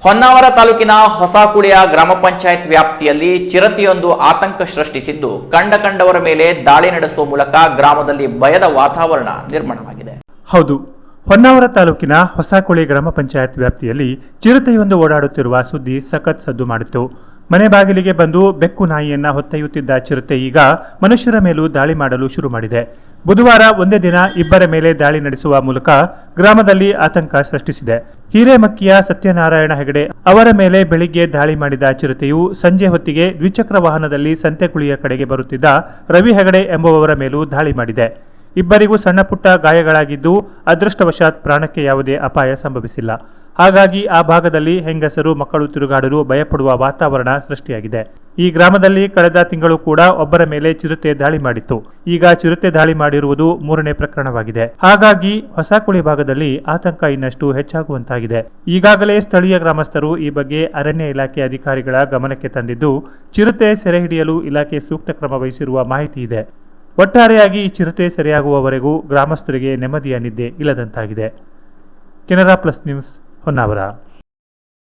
ಹೊನ್ನಾವರ ತಾಲೂಕಿನ ಹೊಸಕುಳಿಯ ಗ್ರಾಮ ಪಂಚಾಯತ್ ವ್ಯಾಪ್ತಿಯಲ್ಲಿ ಚಿರತೆಯೊಂದು ಆತಂಕ ಸೃಷ್ಟಿಸಿದ್ದು ಕಂಡವರ ಮೇಲೆ ದಾಳಿ ನಡೆಸುವ ಮೂಲಕ ಗ್ರಾಮದಲ್ಲಿ ಭಯದ ವಾತಾವರಣ ನಿರ್ಮಾಣವಾಗಿದೆ. ಹೌದು, ಹೊನ್ನಾವರ ತಾಲೂಕಿನ ಹೊಸಕುಳಿ ಗ್ರಾಮ ಪಂಚಾಯತ್ ವ್ಯಾಪ್ತಿಯಲ್ಲಿ ಚಿರತೆಯೊಂದು ಓಡಾಡುತ್ತಿರುವ ಸುದ್ದಿ ಸಖತ್ ಸದ್ದು ಮಾಡಿತ್ತು. ಮನೆ ಬಾಗಿಲಿಗೆ ಬಂದು ಬೆಕ್ಕು ನಾಯಿಯನ್ನ ಹೊತ್ತೊಯ್ಯುತ್ತಿದ್ದ ಚಿರತೆ ಈಗ ಮನುಷ್ಯರ ಮೇಲೂ ದಾಳಿ ಮಾಡಲು ಶುರು ಮಾಡಿದೆ. ಬುಧವಾರ ಒಂದೇ ದಿನ ಇಬ್ಬರ ಮೇಲೆ ದಾಳಿ ನಡೆಸುವ ಮೂಲಕ ಗ್ರಾಮದಲ್ಲಿ ಆತಂಕ ಸೃಷ್ಟಿಸಿದೆ. ಹಿರೇಮಕ್ಕಿಯ ಸತ್ಯನಾರಾಯಣ ಹೆಗಡೆ ಅವರ ಮೇಲೆ ಬೆಳಿಗ್ಗೆ ದಾಳಿ ಮಾಡಿದ ಚಿರತೆಯು ಸಂಜೆ ಹೊತ್ತಿಗೆ ದ್ವಿಚಕ್ರ ವಾಹನದಲ್ಲಿ ಸಂತೆಕುಳಿಯ ಕಡೆಗೆ ಬರುತ್ತಿದ್ದ ರವಿ ಹೆಗಡೆ ಎಂಬುವವರ ಮೇಲೂ ದಾಳಿ ಮಾಡಿದೆ. ಇಬ್ಬರಿಗೂ ಸಣ್ಣ ಪುಟ್ಟ ಗಾಯಗಳಾಗಿದ್ದು ಅದೃಷ್ಟವಶಾತ್ ಪ್ರಾಣಕ್ಕೆ ಯಾವುದೇ ಅಪಾಯ ಸಂಭವಿಸಿಲ್ಲ. ಹಾಗಾಗಿ ಆ ಭಾಗದಲ್ಲಿ ಹೆಂಗಸರು ಮಕ್ಕಳು ತಿರುಗಾಡಲು ಭಯಪಡುವ ವಾತಾವರಣ ಸೃಷ್ಟಿಯಾಗಿದೆ. ಈ ಗ್ರಾಮದಲ್ಲಿ ಕಳೆದ ತಿಂಗಳು ಕೂಡ ಒಬ್ಬರ ಮೇಲೆ ಚಿರತೆ ದಾಳಿ ಮಾಡಿತ್ತು. ಈಗ ಚಿರತೆ ದಾಳಿ ಮಾಡಿರುವುದು ಮೂರನೇ ಪ್ರಕರಣವಾಗಿದೆ. ಹಾಗಾಗಿ ಹೊಸಕುಳಿ ಭಾಗದಲ್ಲಿ ಆತಂಕ ಇನ್ನಷ್ಟು ಹೆಚ್ಚಾಗುವಂತಾಗಿದೆ. ಈಗಾಗಲೇ ಸ್ಥಳೀಯ ಗ್ರಾಮಸ್ಥರು ಈ ಬಗ್ಗೆ ಅರಣ್ಯ ಇಲಾಖೆ ಅಧಿಕಾರಿಗಳ ಗಮನಕ್ಕೆ ತಂದಿದ್ದು ಚಿರತೆ ಸೆರೆ ಹಿಡಿಯಲು ಇಲಾಖೆ ಸೂಕ್ತ ಕ್ರಮ ವಹಿಸಿರುವ ಮಾಹಿತಿ ಇದೆ. ಒಟ್ಟಾರೆಯಾಗಿ ಚಿರತೆ ಸೆರೆಯಾಗುವವರೆಗೂ ಗ್ರಾಮಸ್ಥರಿಗೆ ನೆಮ್ಮದಿಯ ನಿದ್ದೆ ಇಲ್ಲದಂತಾಗಿದೆ. Canara plus news, Honnavar.